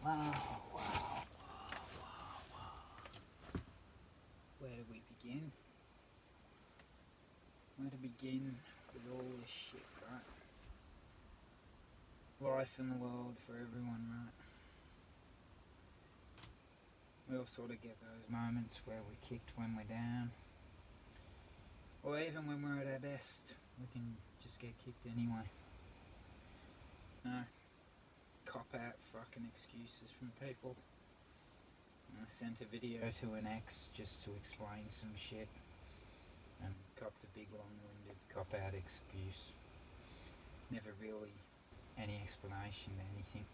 Wow. Where do we begin? Where to begin with all this shit, right? Life in the world for everyone, right? We all sort of get those moments where we're kicked when we're down. Or even when we're at our best, we can just get kicked anyway. No. Cop-out fucking excuses from people. I sent a video to an ex just to explain some shit and copped a big long-winded cop-out excuse. Never really any explanation to anything.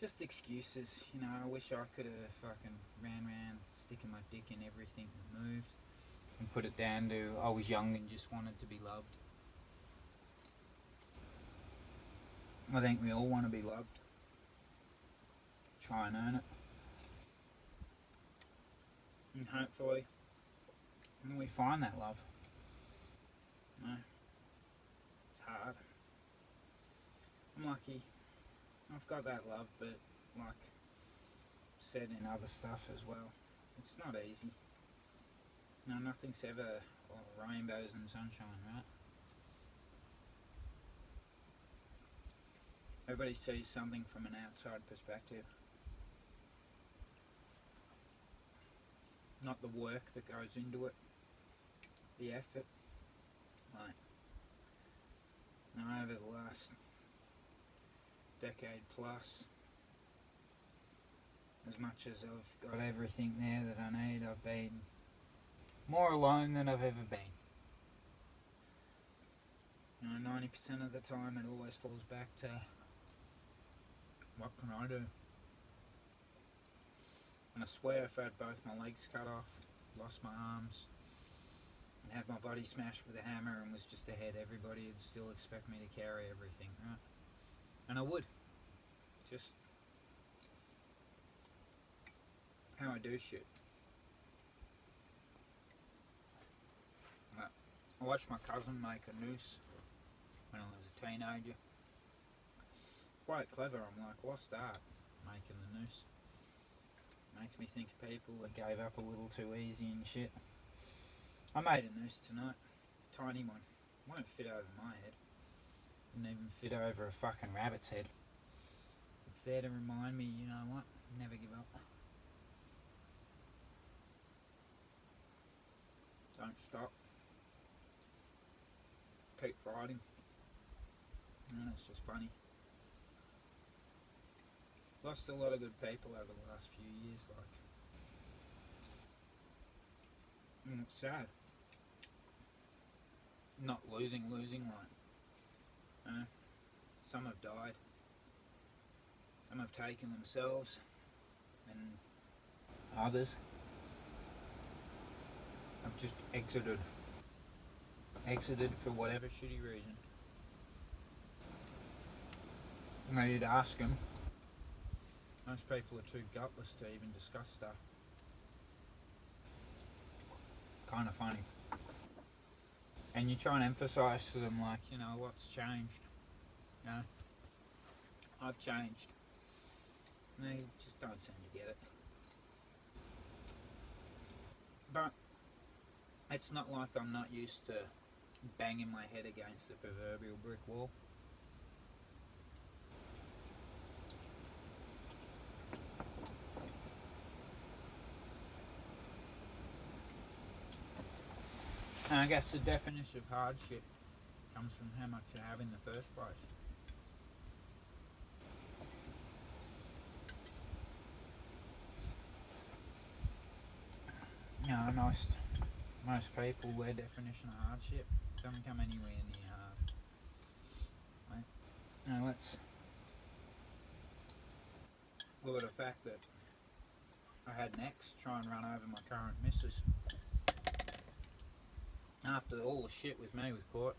Just excuses, you know. I wish I could have fucking ran around sticking my dick in everything that moved and put it down to I was young and just wanted to be loved. I think we all want to be loved. Try and earn it. And hopefully we find that love. No, it's hard. I'm lucky. I've got that love, but like said in other stuff as well, it's not easy. No, nothing's ever all rainbows and sunshine, right? Everybody sees something from an outside perspective. Not the work that goes into it, the effort. Like, now over the last decade plus, as much as I've got everything there that I need, I've been more alone than I've ever been. You know, 90% of the time it always falls back to, what can I do? And I swear if I had both my legs cut off, lost my arms, and had my body smashed with a hammer and was just ahead, everybody would still expect me to carry everything, right? And I would. Just how I do shit. I watched my cousin make a noose when I was a teenager. Quite clever, I'm like, lost art making the noose. Makes me think of people that gave up a little too easy and shit. I made a noose tonight. Tiny one. Won't fit over my head. Wouldn't even fit over a fucking rabbit's head. It's there to remind me, you know what? Never give up. Don't stop. Keep fighting. And it's just funny. Lost a lot of good people over the last few years, like. And it's sad. Not losing, like. Some have died. Some have taken themselves. And others have just exited. Exited for whatever shitty reason. And you'd ask them. Most people are too gutless to even discuss stuff. Kind of funny. And you try and emphasise to them, like, you know, what's changed? You know, I've changed. And they just don't seem to get it. But it's not like I'm not used to banging my head against the proverbial brick wall. And I guess the definition of hardship comes from how much you have in the first place. You know, most people, their definition of hardship doesn't come anywhere near hard. Right? Now let's look at the fact that I had an ex try and run over my current missus. After all the shit with me with court,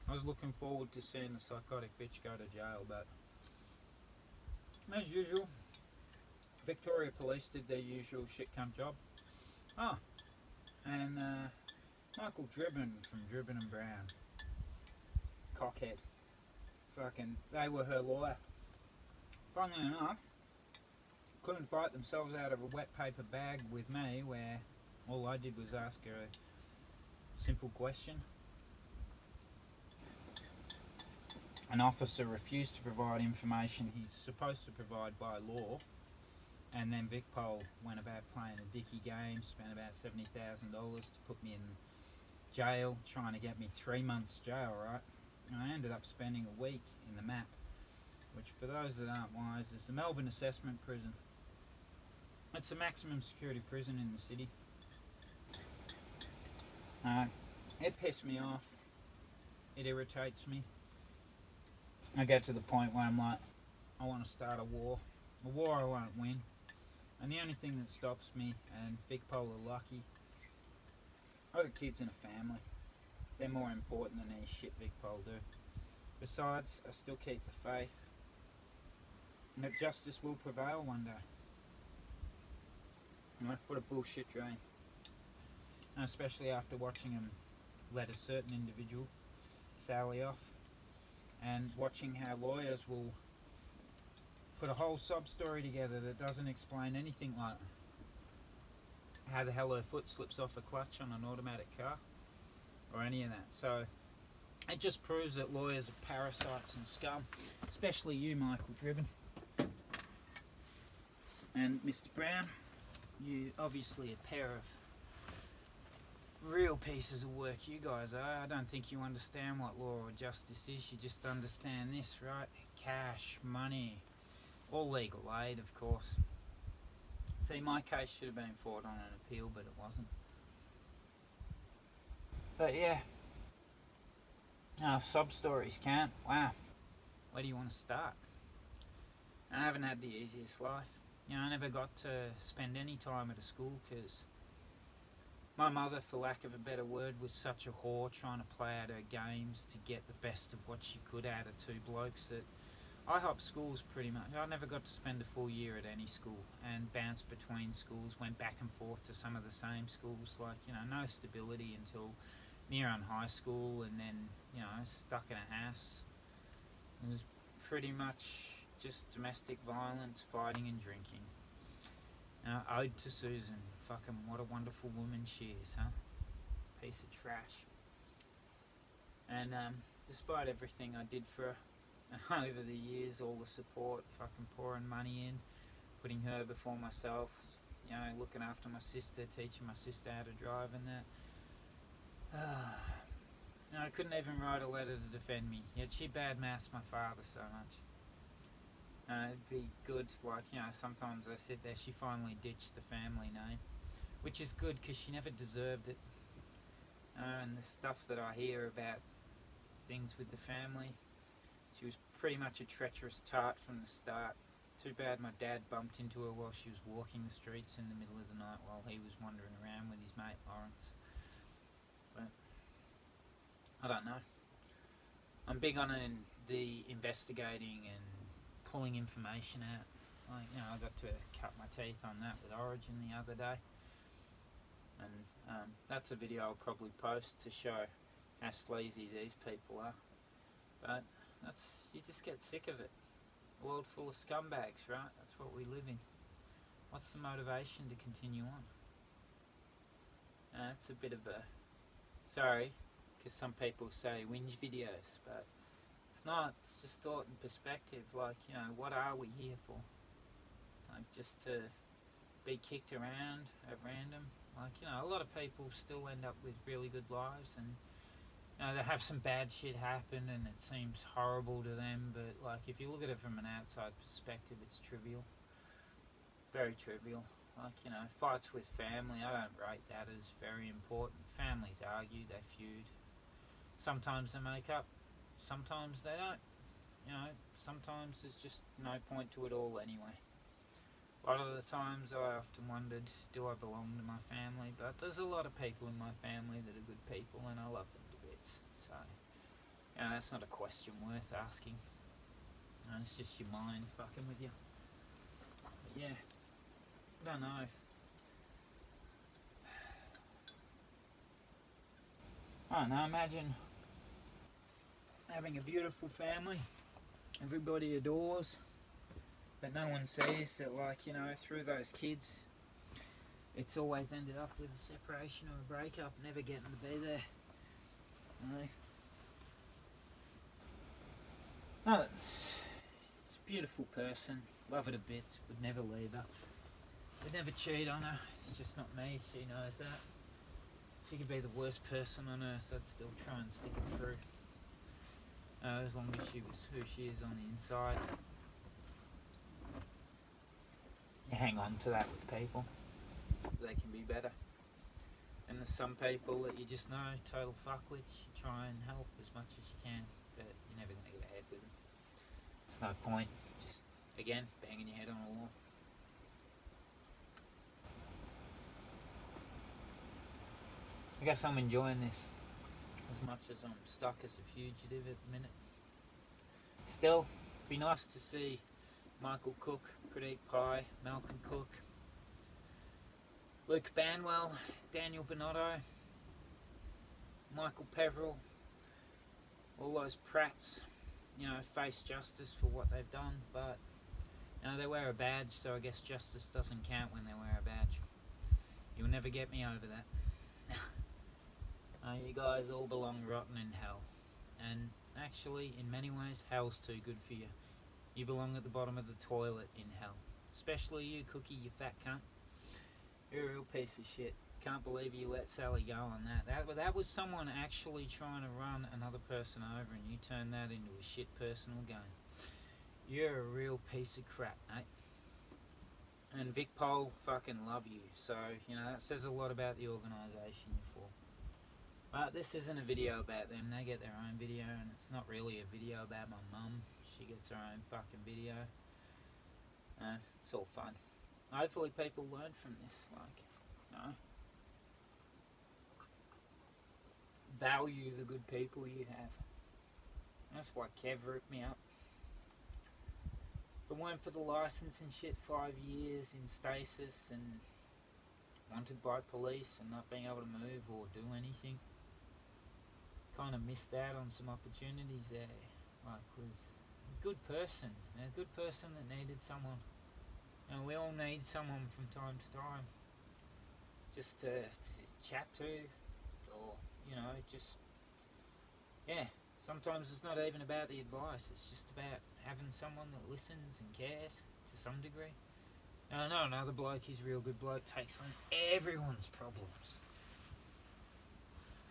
I was looking forward to seeing the psychotic bitch go to jail, but as usual, Victoria Police did their usual shit cunt job. And Michael Dribbin from Dribbin and Brown, cockhead, fucking, they were her lawyer. funnily enough, couldn't fight themselves out of a wet paper bag with me, where all I did was ask her a simple question. An officer refused to provide information he's supposed to provide by law, and then Vicpol went about playing a dicky game, spent about $70,000 to put me in jail, trying to get me 3 months jail, right? And I ended up spending a week in the MAP, which, for those that aren't wise, is the Melbourne Assessment Prison. It's a maximum security prison in the city. It pissed me off. It irritates me. I get to the point where I'm like, I want to start a war I won't win. And the only thing that stops me, and Vicpol are lucky, I've got kids and a family. They're more important than any shit Vicpol do. Besides, I still keep the faith that justice will prevail one day. What a bullshit dream. And especially after watching them let a certain individual, Sally, off, and watching how lawyers will put a whole sob story together that doesn't explain anything, like how the hell her foot slips off a clutch on an automatic car, or any of that. So it just proves that lawyers are parasites and scum, especially you, Michael Driven. And Mr. Brown, you obviously a pair of real pieces of work you guys are. I don't think you understand what law or justice is. You just understand this, right? Cash, money, all legal aid, of course. See, my case should have been fought on an appeal, but it wasn't. But yeah, sub stories can't. Wow, where do you want to start? I haven't had the easiest life. I never got to spend any time at a school because my mother, for lack of a better word, was such a whore trying to play out her games to get the best of what she could out of two blokes that I hopped schools pretty much. I never got to spend a full year at any school and bounced between schools, went back and forth to some of the same schools, like, no stability until near on high school, and then, stuck in a house. It was pretty much just domestic violence, fighting and drinking. Ode to Susan. Fucking what a wonderful woman she is, huh? Piece of trash. And despite everything I did for her over the years, all the support, fucking pouring money in, putting her before myself, looking after my sister, teaching my sister how to drive and that. I couldn't even write a letter to defend me, yet she badmouths my father so much. It'd be good, sometimes I sit there, she finally ditched the family name, which is good because she never deserved it. And the stuff that I hear about things with the family, she was pretty much a treacherous tart from the start. Too bad my dad bumped into her while she was walking the streets in the middle of the night while he was wandering around with his mate Lawrence. But I don't know. I'm big on the investigating and pulling information out. I got to cut my teeth on that with Origin the other day, and that's a video I'll probably post to show how sleazy these people are. But you just get sick of it. A world full of scumbags, right? That's what we live in. What's the motivation to continue on? It's a bit of a, sorry, because some people say whinge videos, but it's not. It's just thought and perspective. What are we here for? Just to be kicked around at random? A lot of people still end up with really good lives, and they have some bad shit happen and it seems horrible to them, but if you look at it from an outside perspective, it's trivial. Very trivial. Fights with family, I don't rate that as very important. Families argue, they feud. Sometimes they make up, sometimes they don't. Sometimes there's just no point to it all anyway. A lot of the times I often wondered, do I belong to my family? But there's a lot of people in my family that are good people and I love them to bits. So, that's not a question worth asking. It's just your mind fucking with you. But yeah, I don't know. I don't know, imagine having a beautiful family, everybody adores, But no one sees that, like, you know, through those kids, it's always ended up with a separation or a breakup, never getting to be there. You know? Oh, it's a beautiful person, love her to bits, would never leave her, would never cheat on her. It's just not me, she knows that. She could be the worst person on earth, I'd still try and stick it through. As long as she was who she is on the inside. You hang on to that with people. They can be better. And there's some people that you just know, total fuckwits, you try and help as much as you can, but you're never going to get ahead with them. There's no point, just, again, banging your head on a wall. I guess I'm enjoying this as much as I'm stuck as a fugitive at the minute. Still, be nice to see Michael Cook, Pradeep Pai, Malcolm Cook, Luke Banwell, Daniel Bonotto, Michael Peveril, all those prats, you know, face justice for what they've done, but you know, they wear a badge, so I guess justice doesn't count when they wear a badge. You'll never get me over that. You guys all belong rotten in hell, and actually, in many ways, hell's too good for you. You belong at the bottom of the toilet in hell, especially you, Cookie, you fat cunt. You're a real piece of shit. Can't believe you let Sally go on that. That was someone actually trying to run another person over, and you turned that into a shit personal game. You're a real piece of crap, mate. And Vic Pol fucking love you, so, you know, that says a lot about the organisation you're for. But this isn't a video about them, they get their own video, and it's not really a video about my mum. She gets her own fucking video. It's all fun. Hopefully people learn from this, like, you know, value the good people you have. That's why Kev ripped me up. If it weren't for the license and shit, 5 years in stasis and wanted by police and not being able to move or do anything, kind of missed out on some opportunities there, like with a good person that needed someone. And we all need someone from time to time, just to chat to, or, you know, just, yeah, sometimes it's not even about the advice, it's just about having someone that listens and cares to some degree. Now, I know another bloke, he's a real good bloke, takes on everyone's problems.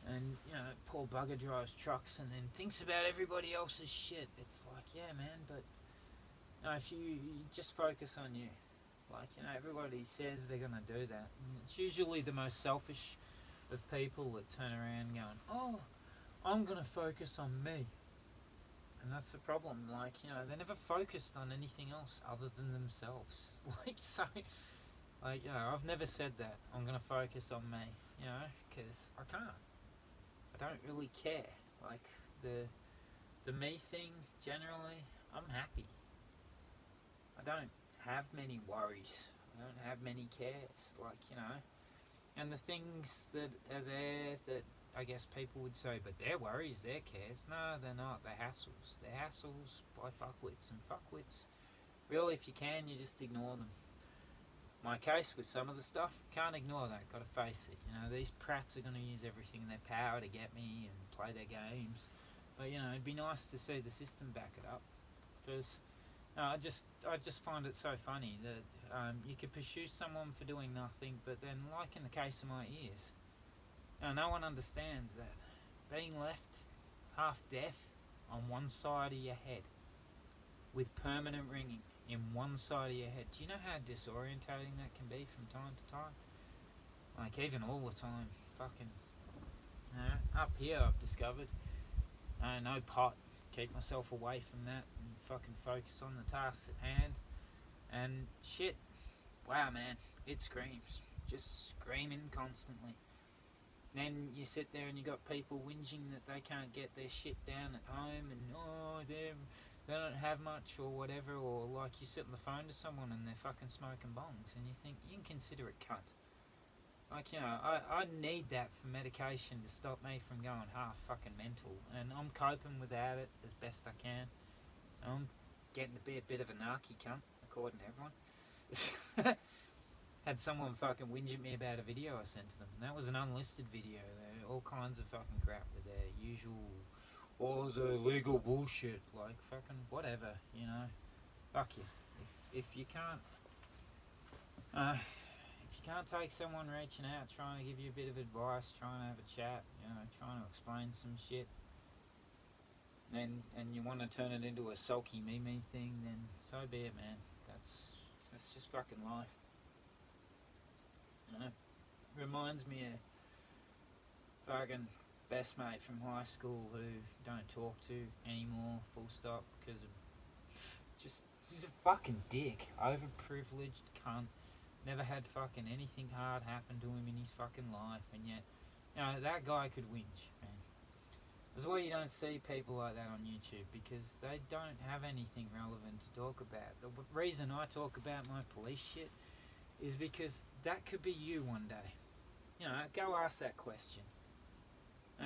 And, you know, poor bugger drives trucks and then thinks about everybody else's shit. It's like, yeah, man, but you know, if you just focus on you. Like, you know, everybody says they're going to do that. And it's usually the most selfish of people that turn around going, oh, I'm going to focus on me. And that's the problem. Like, you know, they never focused on anything else other than themselves. Like, so, like, you know, I've never said that. I'm going to focus on me, you know, because I can't. I don't really care. Like, the me thing, generally, I'm happy. I don't have many worries. I don't have many cares, like, you know. And the things that are there that I guess people would say, but they're worries, they're cares. No, they're not. They're hassles. They're hassles by fuckwits. And fuckwits, really, if you can, you just ignore them. My case with some of the stuff, can't ignore that, gotta face it. You know, these prats are gonna use everything in their power to get me and play their games. But, you know, it'd be nice to see the system back it up. Because I just find it so funny that you could pursue someone for doing nothing, but then, like in the case of my ears, no one understands that being left half deaf on one side of your head with permanent ringing in one side of your head, do you know how disorientating that can be from time to time? Like, even all the time. Fucking, you know, up here I've discovered no pot, keep myself away from that and fucking focus on the tasks at hand. And shit, wow, man, it screams, just screaming constantly. Then you sit there and you got people whinging that they can't get their shit down at home, and they don't have much or whatever, or like you sit on the phone to someone and they're fucking smoking bongs, and you think, you inconsiderate cunt. Like, you know, I need that for medication to stop me from going half fucking mental, and I'm coping without it as best I can. I'm getting to be a bit of a narky cunt, of recording everyone. Had someone fucking whinge at me about a video I sent to them. And that was an unlisted video. All kinds of fucking crap with their usual, all the legal bullshit. Like, fucking whatever, you know. Fuck you. If you can't, take someone reaching out, trying to give you a bit of advice, trying to have a chat, you know, trying to explain some shit, and you want to turn it into a sulky me thing, then so be it, man. That's just fucking life. You know? Reminds me of fucking best mate from high school who don't talk to anymore, full stop, because of just, he's a fucking dick, overprivileged cunt, never had fucking anything hard happen to him in his fucking life, and yet, you know, that guy could whinge, man. That's why you don't see people like that on YouTube, because they don't have anything relevant to talk about. The reason I talk about my police shit is because that could be you one day. You know, go ask that question.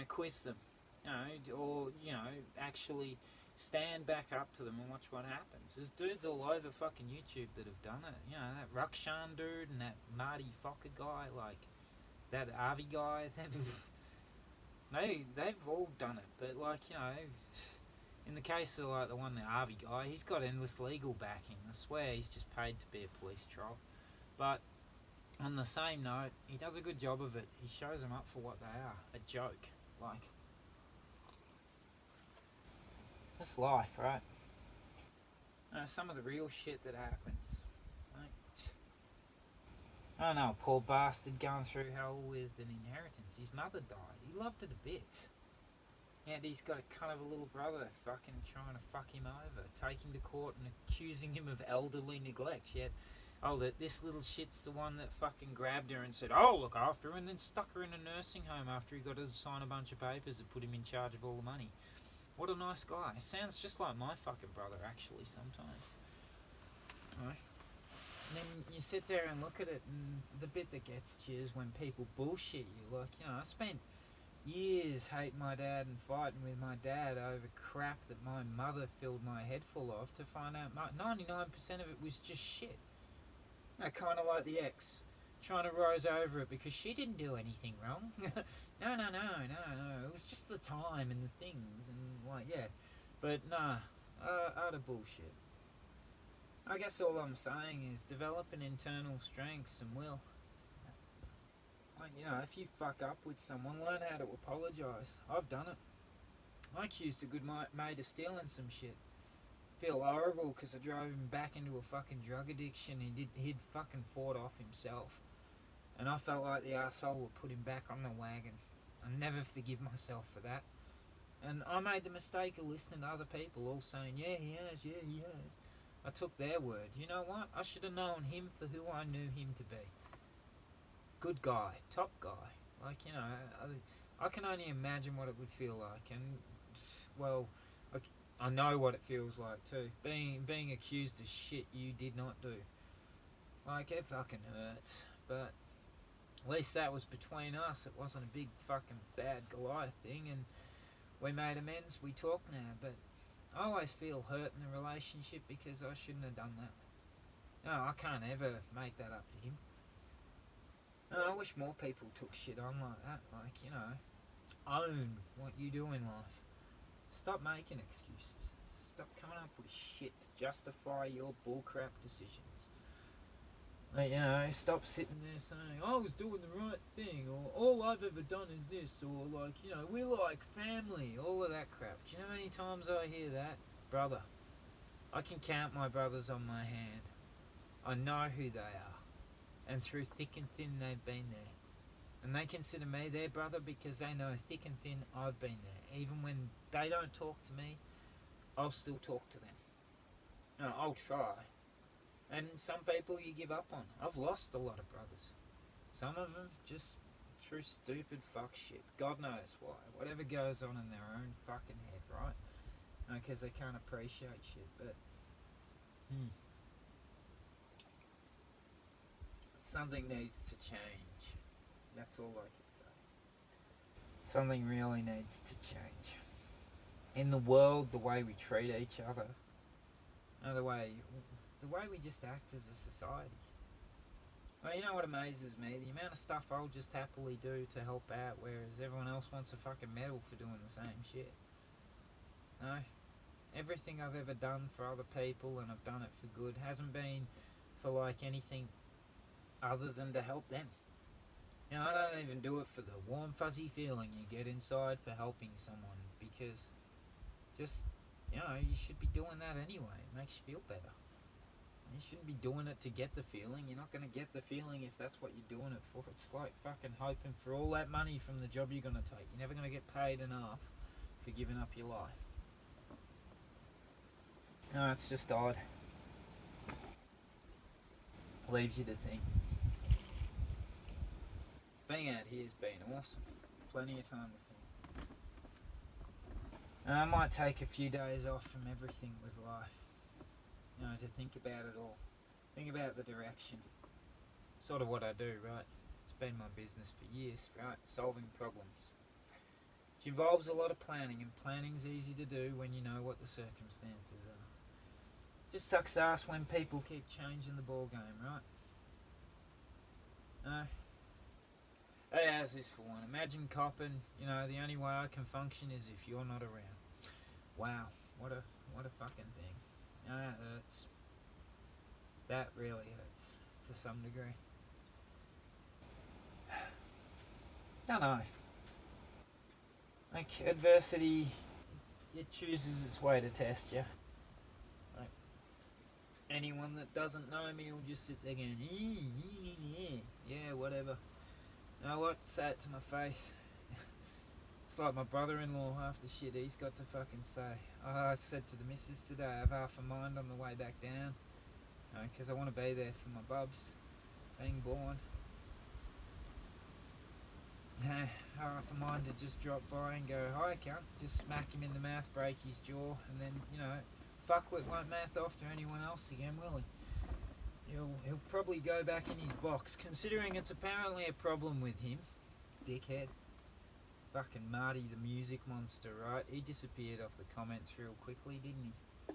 Quiz them. You know, or, you know, actually stand back up to them and watch what happens. There's dudes all over fucking YouTube that have done it. You know, that Rukshan dude and that Marty Fokker guy, like, that Avi guy. They've all done it. But, like, you know, in the case of, like, the Avi guy, he's got endless legal backing. I swear he's just paid to be a police troll. But on the same note, he does a good job of it. He shows them up for what they are, a joke. Like, that's life, right? Some of the real shit that happens. Like, I don't know, a poor bastard going through hell with an inheritance. His mother died. He loved her to bits. And he's got a kind of a little brother fucking trying to fuck him over, take him to court and accusing him of elderly neglect. Yet, this little shit's the one that fucking grabbed her and said, "Oh, look after her," and then stuck her in a nursing home after he got her to sign a bunch of papers that put him in charge of all the money. What a nice guy. Sounds just like my fucking brother, actually, sometimes. Right? And then you sit there and look at it, and the bit that gets to you is when people bullshit you. Like, you know, I spent years hating my dad and fighting with my dad over crap that my mother filled my head full of, to find out 99% of it was just shit. Kind of like the ex, trying to rose over it because she didn't do anything wrong. No. It was just the time and the things and, like, yeah. But nah, utter bullshit. I guess all I'm saying is develop an internal strengths and will. Like, you know, if you fuck up with someone, learn how to apologise. I've done it. I accused a good mate of stealing some shit. Feel horrible because I drove him back into a fucking drug addiction. He'd fucking fought off himself, and I felt like the arsehole would put him back on the wagon. I never forgive myself for that, and I made the mistake of listening to other people all saying, yeah he has. I took their word. You know what, I should have known him for who I knew him to be. Good guy, top guy. Like, you know, I can only imagine what it would feel like, and, well, I know what it feels like too. Being accused of shit you did not do. Like, it fucking hurts. But at least that was between us. It wasn't a big fucking bad Goliath thing, and we made amends. We talk now. But I always feel hurt in the relationship because I shouldn't have done that. No, I can't ever make that up to him. No, I wish more people took shit on like that. Like, you know, own what you do in life. Stop making excuses. Stop coming up with shit to justify your bullcrap decisions. Like, you know, stop sitting there saying, I was doing the right thing, or all I've ever done is this, or, like, you know, we're like family, all of that crap. Do you know how many times I hear that? Brother, I can count my brothers on my hand. I know who they are. And through thick and thin, they've been there. And they consider me their brother because they know thick and thin I've been there. Even when they don't talk to me, I'll still talk to them. No, I'll try. And some people you give up on. I've lost a lot of brothers. Some of them just through stupid fuck shit. God knows why. Whatever goes on in their own fucking head, right? Because they can't appreciate shit. But something needs to change. That's all I can say. Something really needs to change. In the world, the way we treat each other, the way the way we just act as a society. Well, you know what amazes me? The amount of stuff I'll just happily do to help out, whereas everyone else wants a fucking medal for doing the same shit. No, everything I've ever done for other people, and I've done it for good, hasn't been for like anything other than to help them. You know, I don't even do it for the warm fuzzy feeling you get inside for helping someone, because just, you know, you should be doing that anyway. It makes you feel better. You shouldn't be doing it to get the feeling. You're not going to get the feeling if that's what you're doing it for. It's like fucking hoping for all that money from the job you're going to take. You're never going to get paid enough for giving up your life. No, it's just odd. Leaves you to think. Being out here has been awesome. Plenty of time to think. And I might take a few days off from everything with life. You know, to think about it all. Think about the direction. Sort of what I do, right? It's been my business for years, right? Solving problems. Which involves a lot of planning, and planning's easy to do when you know what the circumstances are. Just sucks ass when people keep changing the ball game, right? No. Hey, how's this for one? Imagine copping, you know, the only way I can function is if you're not around. Wow, what a fucking thing. That hurts. That really hurts to some degree. Don't know. Like, adversity, it chooses its way to test you. Like, anyone that doesn't know me will just sit there going, yeah, whatever. You know what? Say it to my face. It's like my brother-in-law, half the shit he's got to fucking say. I said to the missus today, I have half a mind on the way back down. Because I want to be there for my bubs being born. Half a mind to just drop by and go, hi cunt, just smack him in the mouth, break his jaw, and then, you know, fuckwit won't mouth off to anyone else again, will he? He'll probably go back in his box, considering it's apparently a problem with him. Dickhead. Fucking Marty the music monster, right? He disappeared off the comments real quickly, didn't he?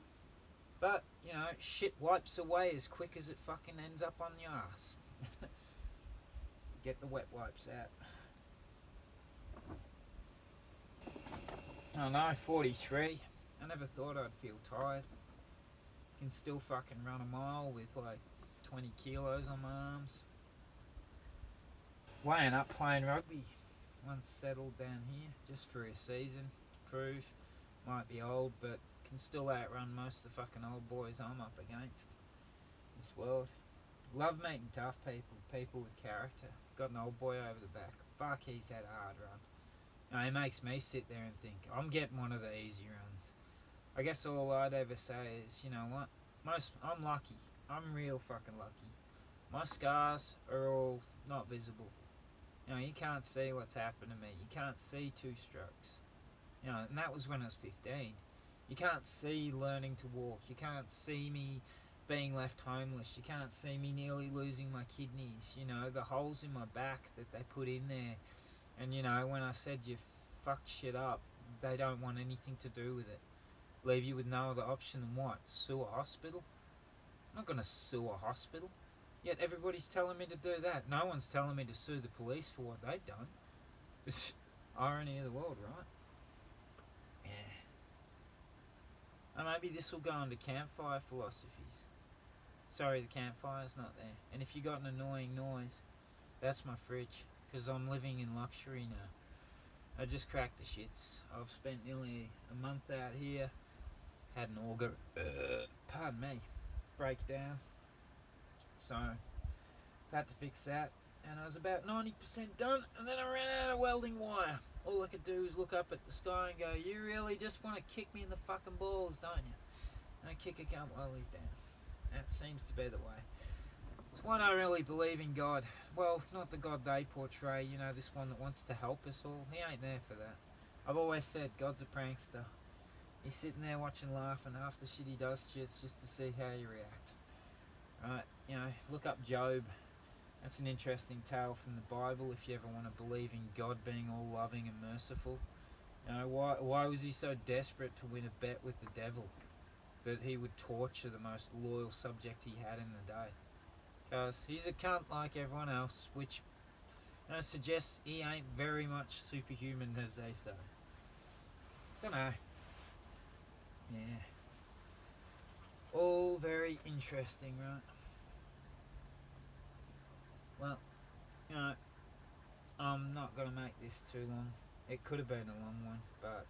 But, you know, shit wipes away as quick as it fucking ends up on your ass. Get the wet wipes out. I know, 43. I never thought I'd feel tired. Can still fucking run a mile with like 20 kilos on my arms. Weighing up playing rugby. Once settled down here, just for a season. Prove, might be old, but can still outrun most of the fucking old boys I'm up against this world. Love meeting tough people, people with character. Got an old boy over the back. Fuck, he's had a hard run. You know, it makes me sit there and think, I'm getting one of the easy runs. I guess all I'd ever say is, you know what, I'm lucky. I'm real fucking lucky. My scars are all not visible. You know, you can't see what's happened to me. You can't see 2 strokes. You know, and that was when I was 15. You can't see learning to walk. You can't see me being left homeless. You can't see me nearly losing my kidneys. You know, the holes in my back that they put in there. And, you know, when I said you fucked shit up, they don't want anything to do with it. Leave you with no other option than what? Sue a hospital? I'm not going to sue a hospital. Yet everybody's telling me to do that. No one's telling me to sue the police for what they've done. It's irony of the world, right? Yeah. And maybe this will go into campfire philosophies. Sorry, the campfire's not there. And if you got an annoying noise, that's my fridge. Because I'm living in luxury now. I just cracked the shits. I've spent nearly a month out here. Had an pardon me, breakdown. So, had to fix that. And I was about 90% done, and then I ran out of welding wire. All I could do was look up at the sky and go, you really just want to kick me in the fucking balls, don't you? And I kick a cunt while he's down. That seems to be the way. It's why I don't really believe in God. Well, not the God they portray, you know, this one that wants to help us all. He ain't there for that. I've always said God's a prankster. He's sitting there watching, laughing. Half the shit he does to you is just to see how you react. Right, you know, look up Job. That's an interesting tale from the Bible if you ever want to believe in God being all loving and merciful. You know, why was he so desperate to win a bet with the devil? that he would torture the most loyal subject he had in the day. Because he's a cunt like everyone else, which suggests he ain't very much superhuman, as they say. Don't know. Yeah. All very interesting, right? Well, I'm not going to make this too long. It could have been a long one, but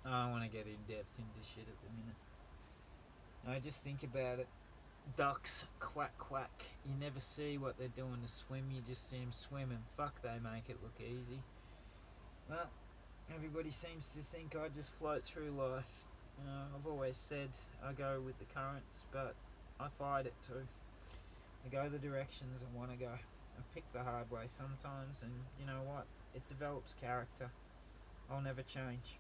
I don't want to get in depth into shit at the minute. Just think about it. Ducks, quack quack. You never see what they're doing to swim, you just see them swim, and fuck, they make it look easy. Well, everybody seems to think I just float through life. I've always said I go with the currents, but I fight it too. I go the directions I want to go. I pick the hard way sometimes, and you know what? It develops character. I'll never change.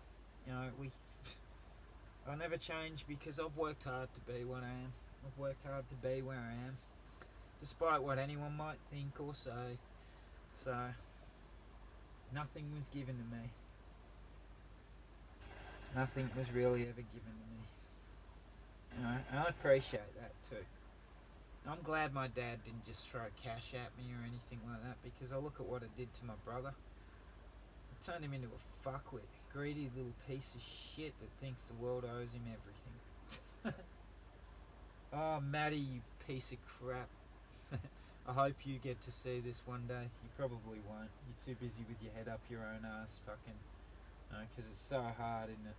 I'll never change because I've worked hard to be what I am. I've worked hard to be where I am, despite what anyone might think or say. So, nothing was given to me. Nothing was really ever given to me. And I appreciate that too. I'm glad my dad didn't just throw cash at me or anything like that, because I look at what it did to my brother. It turned him into a fuckwit, greedy little piece of shit that thinks the world owes him everything. Oh, Matty, you piece of crap. I hope you get to see this one day. You probably won't. You're too busy with your head up your own ass fucking... because it's so hard, isn't it?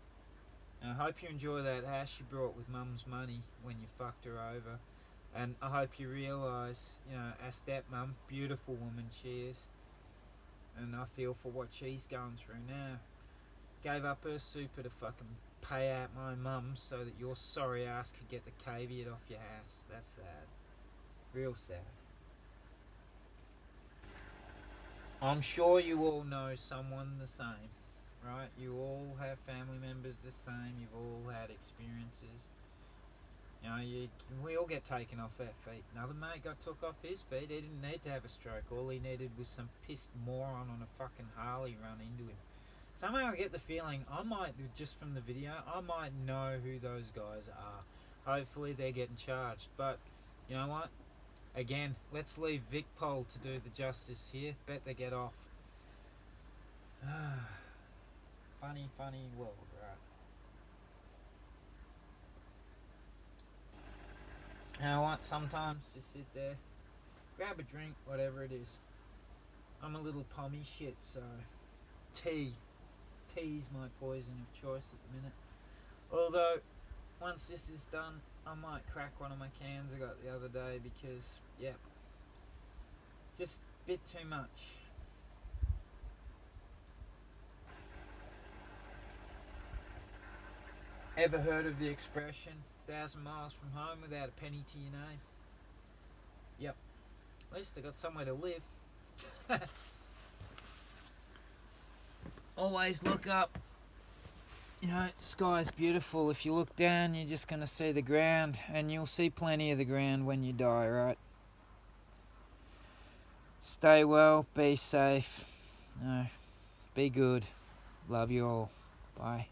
And I hope you enjoy that hash you brought with Mum's money when you fucked her over. And I hope you realise, our stepmum, beautiful woman she is. And I feel for what she's going through now. Gave up her super to fucking pay out my mum so that your sorry ass could get the caveat off your house. That's sad. Real sad. I'm sure you all know someone the same, right? You all have family members the same. You've all had experiences. We all get taken off our feet. Another mate got took off his feet. He didn't need to have a stroke. All he needed was some pissed moron on a fucking Harley run into him. Somehow I get the feeling I might, just from the video, I might know who those guys are. Hopefully they're getting charged. But, you know what? Again, let's leave Vic Pol to do the justice here. Bet they get off. Funny, funny world, right? You know what? Sometimes just sit there, grab a drink, whatever it is. I'm a little pommy shit, so tea. Tea's my poison of choice at the minute. Although, once this is done, I might crack one of my cans I got the other day because, just a bit too much. Ever heard of the expression, 1,000 miles from home without a penny to your name? Yep. At least I got somewhere to live. Always look up. Sky's beautiful. If you look down, you're just going to see the ground, and you'll see plenty of the ground when you die, right? Stay well, be safe, be good. Love you all. Bye.